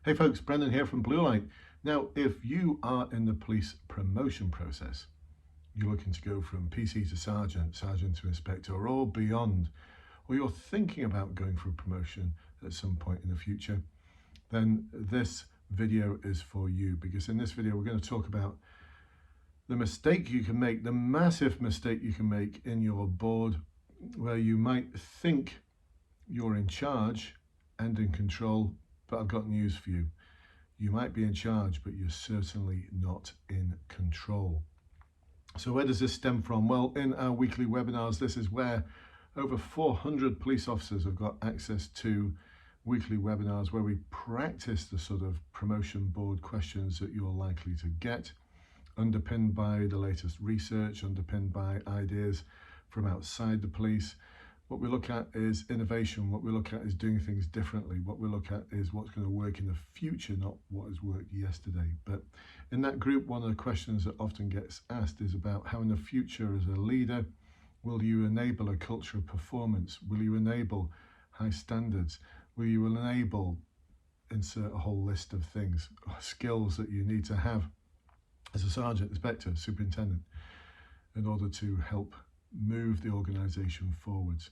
Hey folks, Brendan here from Bluelight. Now, if you are in the police promotion process, you're looking to go from PC to sergeant, sergeant to inspector, or beyond, or you're thinking about going for a promotion at some point in the future, then this video is for you, because in this video we're going to talk about the mistake you can make, the massive mistake you can make in your board, where you might think you're in charge and in control, but I've got news for you. You might be in charge, but you're certainly not in control. So where does this stem from? Well, in our weekly webinars, this is where over 400 police officers have got access to weekly webinars where we practice the sort of promotion board questions that you're likely to get, underpinned by the latest research, underpinned by ideas from outside the police. What we look at is innovation. What we look at is doing things differently. What we look at is what's going to work in the future, not what has worked yesterday. But in that group, one of the questions that often gets asked is about how in the future as a leader, will you enable a culture of performance? Will you enable high standards? Will you enable, insert a whole list of things, skills that you need to have as a sergeant, inspector, superintendent, in order to help move the organisation forwards.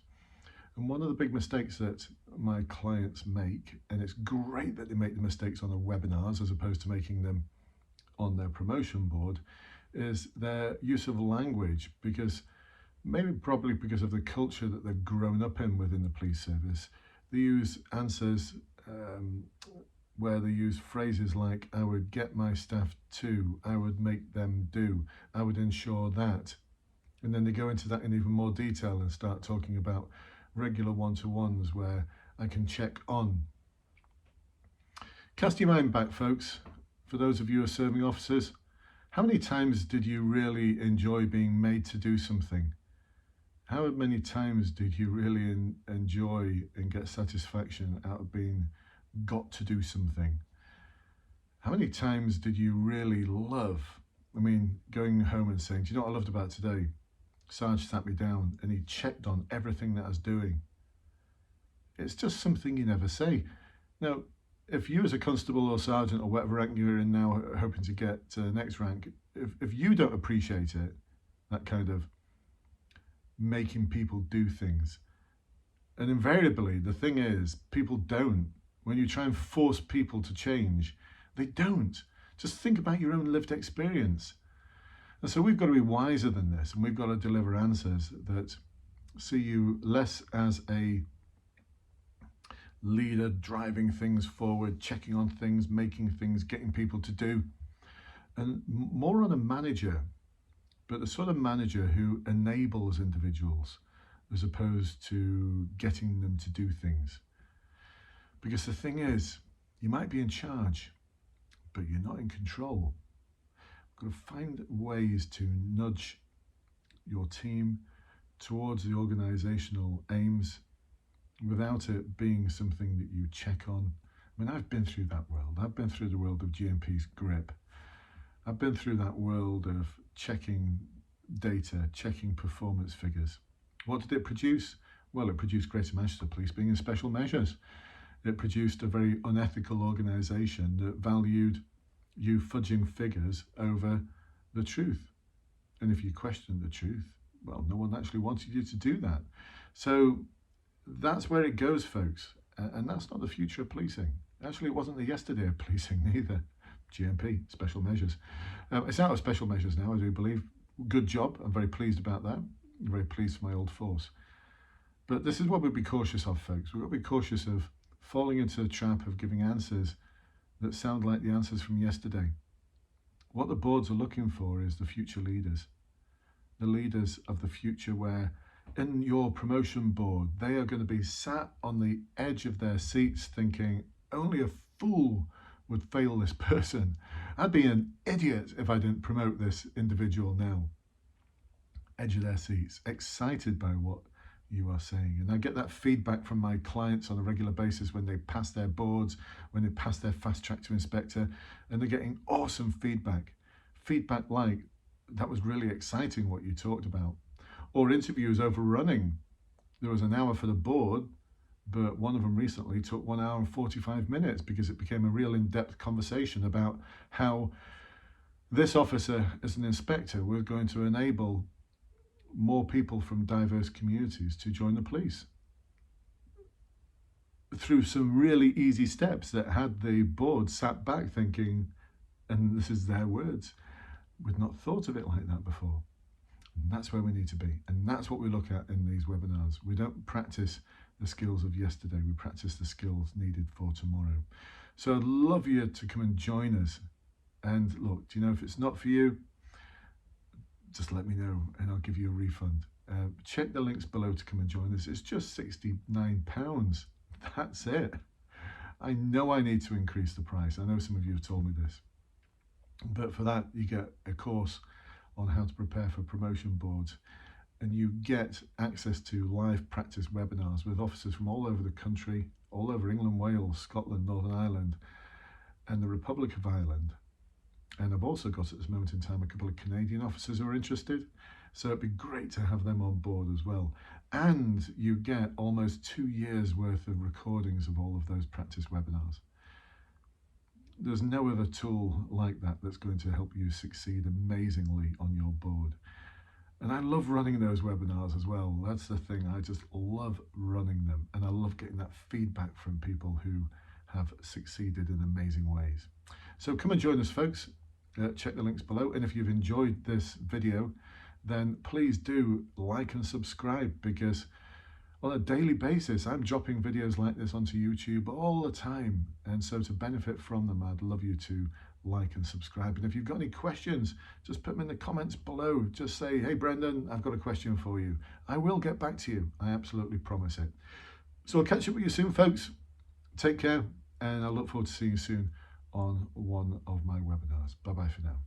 And one of the big mistakes that my clients make, and it's great that they make the mistakes on the webinars as opposed to making them on their promotion board, is their use of language, because probably because of the culture that they've grown up in within the police service. They use answers where they use phrases like, I would get my staff to, I would make them do, I would ensure that. And then they go into that in even more detail and start talking about regular one-to-ones where I can check on. Cast your mind back, folks, for those of you who are serving officers. How many times did you really enjoy being made to do something? How many times did you really enjoy and get satisfaction out of being got to do something? How many times did you really love, going home and saying, do you know what I loved about today? Sarge sat me down and he checked on everything that I was doing. It's just something you never say. Now, if you as a constable or sergeant or whatever rank you're in now, hoping to get next rank, if you don't appreciate it, that kind of making people do things, and invariably the thing is, people don't. When you try and force people to change, they don't. Just think about your own lived experience. And so we've got to be wiser than this, and we've got to deliver answers that see you less as a leader driving things forward, checking on things, making things, getting people to do, and more on a manager, but the sort of manager who enables individuals as opposed to getting them to do things. Because the thing is, you might be in charge, but you're not in control. You've got to find ways to nudge your team towards the organisational aims without it being something that you check on. I've been through that world. I've been through the world of GMP's grip. I've been through that world of checking data, checking performance figures. What did it produce? Well, it produced Greater Manchester Police being in special measures. It produced a very unethical organisation that valued you fudging figures over the truth. And if you question the truth, well, no one actually wanted you to do that. So that's where it goes, folks. And that's not the future of policing. Actually, it wasn't the yesterday of policing either. GMP, special measures. It's out of special measures now, I do believe. Good job. I'm very pleased about that. I'm very pleased for my old force. But this is what we'll be cautious of, folks. We've got to be cautious of falling into the trap of giving answers that sound like the answers from yesterday. What the boards are looking for is the future leaders. The leaders of the future, where in your promotion board, they are going to be sat on the edge of their seats thinking, only a fool would fail this person. I'd be an idiot if I didn't promote this individual now. Edge of their seats, excited by what you are saying. And I get that feedback from my clients on a regular basis when they pass their boards, when they pass their fast track to inspector, and they're getting awesome feedback. Feedback like, that was really exciting what you talked about. Or interviews overrunning. There was an hour for the board, but one of them recently took 1 hour and 45 minutes because it became a real in-depth conversation about how this officer, as an inspector, was going to enable more people from diverse communities to join the police through some really easy steps that had the board sat back thinking, and this is their words, we'd not thought of it like that before. And that's where we need to be. And that's what we look at in these webinars. We don't practice the skills of yesterday, we practice the skills needed for tomorrow. So I'd love you to come and join us. And look, do you know, if it's not for you, just let me know and I'll give you a refund. Check the links below to come and join us. It's just £69. That's it. I know I need to increase the price. I know some of you have told me this. But for that, you get a course on how to prepare for promotion boards, and you get access to live practice webinars with officers from all over the country, all over England, Wales, Scotland, Northern Ireland, and the Republic of Ireland. And I've also got at this moment in time a couple of Canadian officers who are interested. So it'd be great to have them on board as well. And you get almost 2 years worth of recordings of all of those practice webinars. There's no other tool like that that's going to help you succeed amazingly on your board. And I love running those webinars as well. That's the thing. I just love running them. And I love getting that feedback from people who have succeeded in amazing ways. So come and join us, folks. Check the links below. And if you've enjoyed this video, then please do like and subscribe, because on a daily basis, I'm dropping videos like this onto YouTube all the time. And so to benefit from them, I'd love you to like and subscribe. And if you've got any questions, just put them in the comments below. Just say, hey, Brendan, I've got a question for you. I will get back to you. I absolutely promise it. So I'll catch up with you soon, folks. Take care. And I look forward to seeing you soon on one of my webinars. Bye-bye for now.